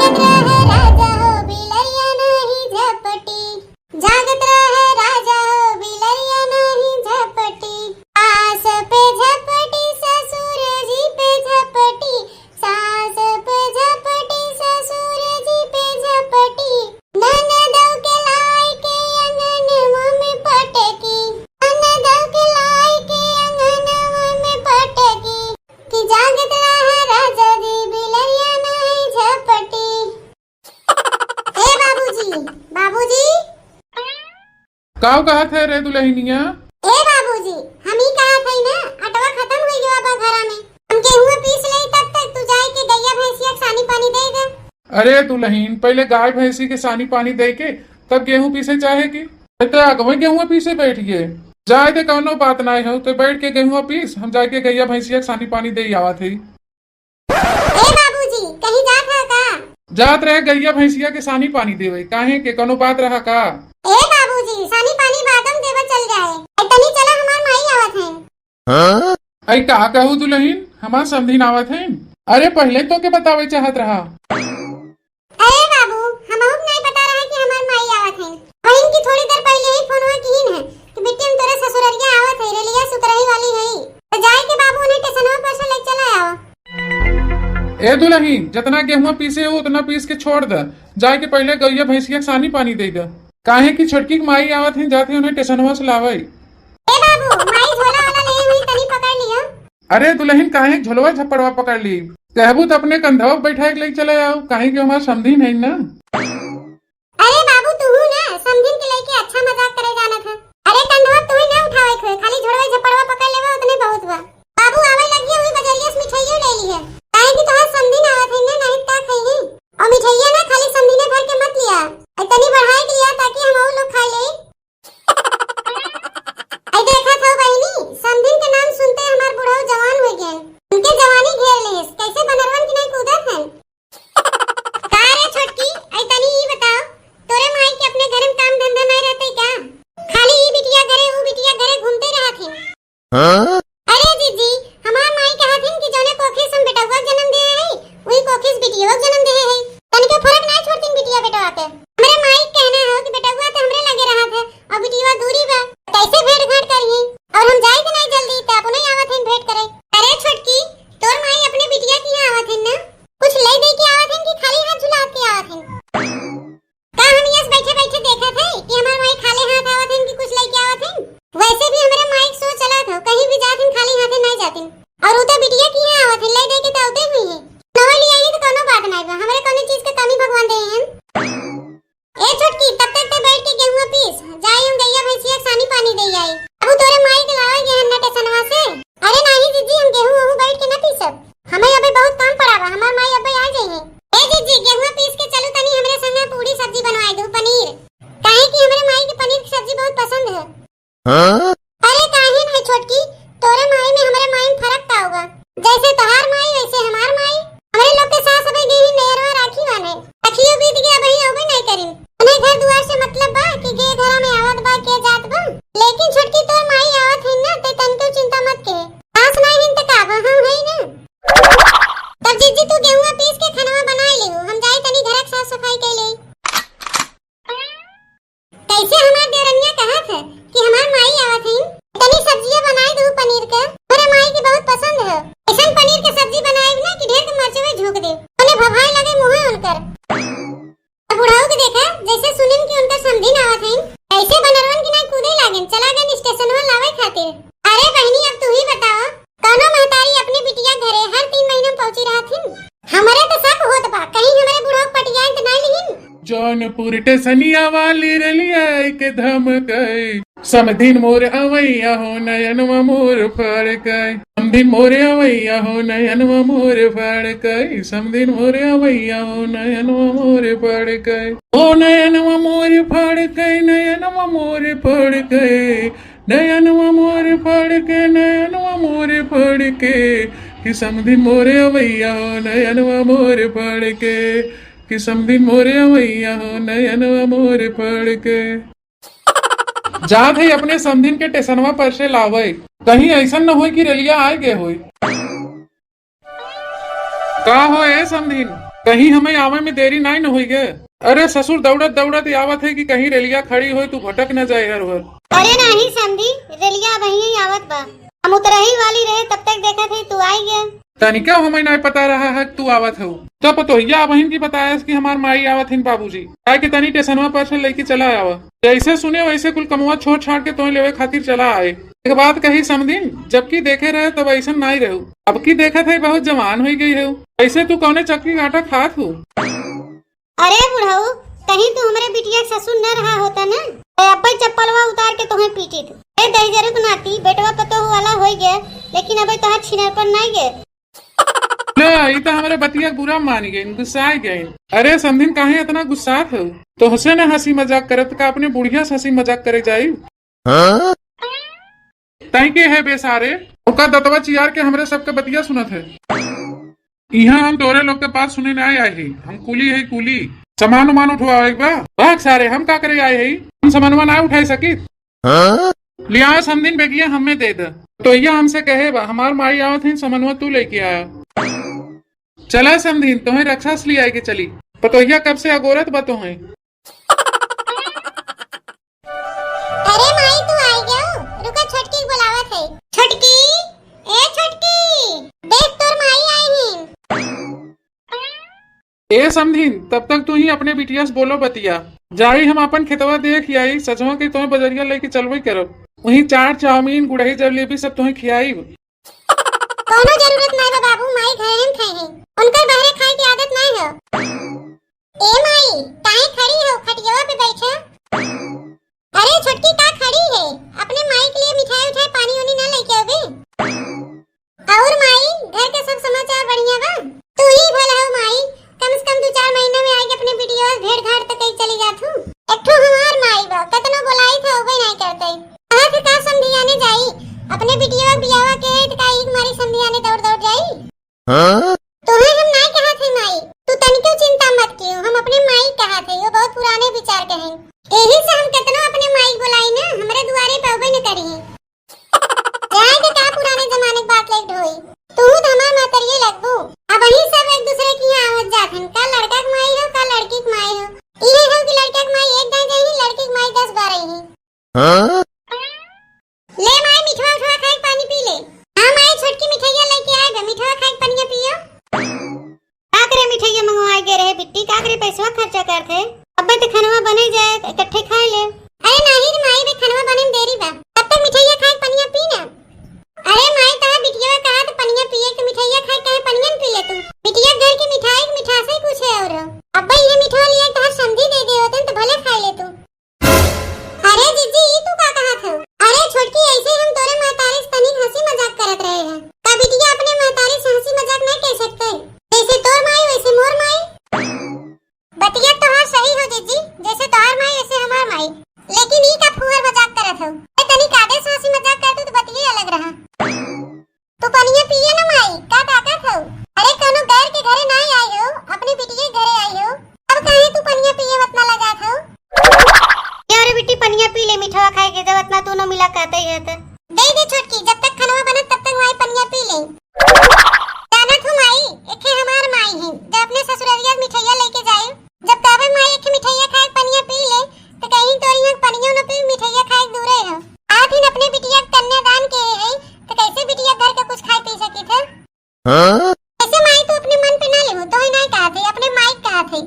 जागत रहे राजा हो बिलरिया नहीं झपटी, जागत रहे राजा हो बिलरिया नहीं झपटी, सास पे झपटी ससुर जी पे झपटी, सास पे झपटी ससुर जी पे झपटी, ननदों के लाई के अंगनवा में पटकी, ननदों के लाई के अंगनवा में पटकी, कि जागत रहे राजा जी बिलरिया नहीं झपटी। ए बाबूजी, बाबूजी, काव कहा थे रे दुल्हनिया? ए बाबूजी, हम ही कहा थे ना, अटवा खत्म हो गया बा घरा में, हम गेहूं पीस ले तब तक तू जाए के गैया भैंसिया के सानी पानी दे दे। अरे दुल्हन, पहले गाय भैंसी के सानी पानी दे के तब गेहूं पीसे चाहे की? तो अगवे गेहूं पीसे बैठ गए। जाए दे, कौनो बात ना हो तो बैठ के गेहूं पीस, हम जाके गैया भैंसिया के सानी पानी दे आवा थे। ए बाबूजी, कहीं जात है का? जात रहे गैया भैंसिया के सानी पानी देवे, काहे के कोनो बात रहा का? ए बाबूजी, सानी पानी बादम देवा चल जाए, तनी चला हमार माई आवत है। आई का कहू दुल्हन, हमार समधी आवत है। अरे पहले तो के बतावे चाहत रहा। अरे बाबू, हमहू नहीं पता रहा कि हमार माई आवत है। वहीं की थोड़ी देर पहले ही फोनवा कीन है कि बेटी हम तोरे ससुररिया आवत है, रेलिया सुतरही वाली है, तो जाए के बाबू उन्हें स्टेशनवा पर से ले चला आओ। ए दुल्हन, जितना गेहूं पीसे हो उतना पीस के छोड़ दे, जाए के पहले गैया भैंसिया के सानी पानी दे दे, काहे की छोटकी की माई आवत है, जाते उन्हें स्टेशनवा से लावे। ए बाबू, माई झोला वाला ले हुई तनी पकड़ लियो। अरे दुल्हन, काहे झोलवा झपड़वा पकड़ ली? कहबू तो अपने कंधवा बैठा के ले चले आओ, काहे कि हमार समधी नहीं ना। अरे बाबू, तू ना समझिन के लेके अच्छा मजाक करे जाना था। अरे कंधवा तू ही ना उठावे खे, खाली झोलवा झपड़वा पकड़ लेवा उतने बहुत बा। बाबू आवे लगी हुई बजरिया से मिठाइयो ले ली है, काहे कि तोहार समधी ना आवत है ना, नहीं ता खई है। और मिठाइया ना खाली समधी ने भर के मत लिया, इतनी बढ़ाई के लिया ताकि हम और लोग खा ले। आई देखा था बहनी, समधी के नाम सुनते हमार बुढ़ऊ जवान हो गए, उनके जवानी घेर ले, कैसे बनरवन की नहीं कूदत है। का रे छोटकी, आई तनी ई बताओ, तोरे माई के अपने घर में काम धंधा नहीं रहते क्या? खाली ई बिटिया घरे वो बिटिया घरे घूमते रहत है। अरे जीजी, हमार माई कहत है कि जोने कोखिस हम बेटवा जन्म दे है, वही कोखिस बिटिया जन्म दे है, तनिको फर्क नहीं छोड़तीन बिटिया बेटवा के। हमरे माई कहना है कि बेटवा तो हमरे लगे रहत है और बिटिया दूरी बा, कैसे भेंट घाट करिए, और हम जाए के नहीं जल्दी त अपने आवत है भेंट करे। अरे छोटकी, तोर माई अपने बिटिया की यहाँ आवत है ना, कुछ ले दे के आवत है कि खाली हाथ झुला के आवत है? का हम यस बैठे बैठे देखा थे कि हमार माई खाली हाथ आवत है कि कुछ लेके आवत है? वैसे भी हमरे माई सो चला था, कहीं भी जात हम खाली हाथे नहीं जाते, और वो तो बिटिया की यहाँ आवत है, ले दे के ताउते हुई है, नवा ले आई तो कोनो बात नहीं बा, हमरे कोनो चीज के कमी भगवान दे हैं। ए छोटकी, तब तक ते बैठ के गेहूं पीस, जाए हम गैया भैंसिया के सानी पानी दे आई। अब तोरे माई के लावे गेहन ना टेसनवा से। अरे नहीं जीजी, हम गेहूं वहू बैठ के ना पीसब, हमें अबे बहुत काम पड़ा बा, हमार माई अबे आ जाई है। ए जीजी, गेहूं पीस के चलो तनी हमरे संगे पूरी सब्जी बनवाई दो, पनीर, काहे कि हमरे माई के पनीर की सब्जी बहुत पसंद है। अरे काहे नहीं छोटकी, तोरे माई में हमरे माई में फर्क का होगा, जैसे तोहार माई वैसे हमार माई। हमरे लोग के सास अबे गेही नेहरवा राखी वाने, रखियो बीत गया, वही अबे नहीं करी, उन्हें घर दुआर से मतलब बा कि गे घरा में आवत बा के जात बा। लेकिन छोटकी तोर माई आवत है ना, ते तनको चिंता मत के, सास नहीं हिन त का बा, हम है ना। तब जीजी तू गेहूं पीस के खाना बनाई ले, हम जाए तनी घर के साफ सफाई कर ले। कैसे हमार देवरनिया कहत है कि हमार माई आवत है, तनी सब्जियां बनाई दो पनीर के, मेरे माई के बहुत पसंद है। ऐसा पनीर के सब्जी बनाई ना कि ढेर के मरचे में झोंक दे, उन्हें भभाई लगे मुंह उनकर। अब बुढ़ाऊ के देखा, जैसे सुनिन कि उनका समधी ना आवत है, ऐसे बनरवन की नहीं कूदे लागन, चला गन स्टेशनवा लावे खातिर। अरे बहनी, अब तू ही बताओ, कौनो महतारी अपने बिटिया घरे हर 3 महीने में पहुंची रहत है? हमरे तो शक होत बा, कहीं हमरे बुढ़ऊ पटिया त नहीं लिहिन। जौनपुर टेसनिया वाली रलिया के धमकई, समधिन मोर अवैया हो नयनवा मोर फड़कई, समधिन मोर अवैया हो नयनवा मोर फड़कई, समधिन मोर अवैया हो नयनवा मोर फड़कई, ओ नयनवा मोर फड़कई, नयनवा मोर फड़कई, नयनवा मोर फड़के, नयनवा मोर फड़के, कि समधिन मोर अवैया हो नयनवा मोर फड़के, कि समधिन मोर अवैया हो नयनवा मोर फड़के। जात है अपने समधिन के टेसनवा पर से लावे, कहीं ऐसा न हो कि रेलिया आ गए हो। का हो ए समधिन, कहीं हमें आवे में देरी नहीं न हुई गे। अरे ससुर दौड़त दौड़त आवत है कि कहीं रेलिया खड़ी हो तू भटक न जाए हर हर। अरे नहीं समझी, रेलिया वही आवत बा, हम उतरही वाली रहे तब तक देखा थे तू आई गया। तनिका हमें नहीं पता रहा है तू आवत हो। तो पतोहिया बहन की बताया कि हमार माई आवत हिन बाबूजी आए के तनी टेशनवा पर से लेके चला आवा। जैसे सुने वैसे कुल कमुआ छोड़ छाड़ के तो लेवे खातिर चला आए। एक बात कही समझिन, जबकि देखे रहे तब ऐसा नहीं रहू, अब की देखा थे बहुत जवान हो गई है। ऐसे तू कौने चक्की आटा खात हो? अरे बुढ़ऊ, कहीं तू हमारे बिटिया के ससुर न रहा होता ना, अब चप्पलवा उतार के तुम्हें पीटी थी। दही जरूर नाती बेटवा पतो वाला हो गया, लेकिन अब तोहार छिनर पर नहीं गए। ये तो हमारे बतिया बुरा मान गए, गुस्सा गए। अरे समझिन काहे इतना गुस्सात हो? तो हुसैन हंसी मजाक करत का अपने बुढ़िया से हंसी मजाक करे जाई। तई के है बेसारे ओका दतवा चियार के हमरे सबके बतिया सुनत है। यहाँ हम तोरे लोग के पास सुने नहीं आए है, हम कुली है कुली। सामान उमान उठवा एक बार सारे हम का करे आए है, हम सामानवा ना उठाई सकी। लिया समझिन बेगिया हमें दे दे। तो यह हमसे कहे बा हमार माई आवत है सामानवा तू लेके आया। चला समझिन तुम्हें रक्षा से लिया के चली, पतोहिया कब से अगोरत बा तुम्हें। अरे माई तू आई गया, रुका छोटकी बुलावत है। छोटकी, ए छोटकी, देख तोर माई आई है। ए समझिन तब तक तू ही अपने बिटिया से बोलो बतिया जाई, हम अपन खेतवा देख आई सजवा के तुम्हें बजरिया लेके चलवे करब। वहीं चाट चाउमीन गुड़ही जलेबी सब तुम्हें खियाई। कोनो जरूरत नहीं बा बाबू, माई घर में खाई है, उनकर बाहर खाए की आदत नहीं है। ए माई काहे खड़ी हो, खटियावा पे बैठे। अरे छोटकी का खड़ी है, अपने माई के लिए मिठाई उठाई पानी वानी ना लेके आवे। और माई घर के सब समाचार बढ़िया बा? तू ही भला हो माई, कम से कम 2-4 महीना में आई अपने बिटिया भेड़ घाट तक कहीं चली जात हूँ। एक ठो हमार माई बा, कितना बुलाई था वो नहीं करते। कहा थे का समझियाने जाई, अपने बिटिया बियावा के है तो का एक मारी समझियाने दौड़ दौड़ जाई। तुम्हें हम नहीं कहा थे माई, तू तनिको चिंता मत कियो, हम अपने माई कहा थे, वो बहुत पुराने विचार के हैं। यही से हम कितना अपने माई बुलाई ना, हमारे दुआरे पे अबे न करी है। जाए के का पुराने जमाने की बात लेट होई, तू धमा मातरिये लगबू। अब वही सब एक दूसरे की यहाँ आवत जात हन, का लड़का की माई हो का लड़की की माई हो। ये हो कि लड़का की माई एक दाई जाई, लड़की की माई 10 बार आई है। ले माई मिठवा उठवा खाए पानी पी ले। हां माई छोटकी मिठाइयां लेके आए बे, मिठवा खाए पानी पियो। का करे मिठाइयां मंगवाए गे रहे बिट्टी, का करे पैसा खर्चा करथे, अबे तो खनवा बने जाए इकट्ठे खाए ले। अरे नहीं रे माई, बे खनवा बने में देरी बा, तब तक मिठाइयां खाए पानी पी ना। अरे माई ता बिटिया कहा तो पानी पिए के मिठाइयां खाए कहे पानी पी ले तू। बिटिया घर की मिठाई की मिठास ही कुछ है। और अब्बा ये मिठा लिया तो समझी दे दे होतन तो भले खा ले तू। अरे जीजी तू का कहा था? अरे छोटकी ऐसे हम तोरे महतारी से तनी हंसी मजाक करत रहे हैं, का बिटिया अपने महतारी से हंसी मजाक नहीं कह सकते, जैसे तोर माई वैसे मोर माई। बतिया तो हाँ सही हो जीजी, जैसे तोहार माई वैसे हमार माई, लेकिन ई का फुहर मजाक करत हो। ए तनी कादे से हंसी मजाक करतू तो बतिया अलग रहा। तू पानी पिए ना माई, का ताकत हो? अरे कोनो गैर के घरे नहीं आई हो, अपनी बिटिया के घरे आई हो, अब काहे तू पानी पिए मत ना लगात हो? यार बेटी पनिया पी ले, मिठावा खाए के जब इतना दोनों मिला कहते ही है तो दे दे छोटकी, जब तक खनवा बनत तब तक माई पनिया पी ले। जाना तू माई, एके हमार माई है, जब अपने ससुरालिया मिठाइयां लेके जाए, जब तबे माई एके मिठाइयां खाए पनिया पी ले तो कहीं तो यहाँ पनिया न पी मिठाइयां खाए दूरे हो। आप ही अपने बिटिया कन्यादान के है तो कैसे बिटिया घर का कुछ खाए पी सकी थे? ऐसे माई तू अपने मन पे ना ले, तो ही नहीं कहा थे, अपने माई कहा थे।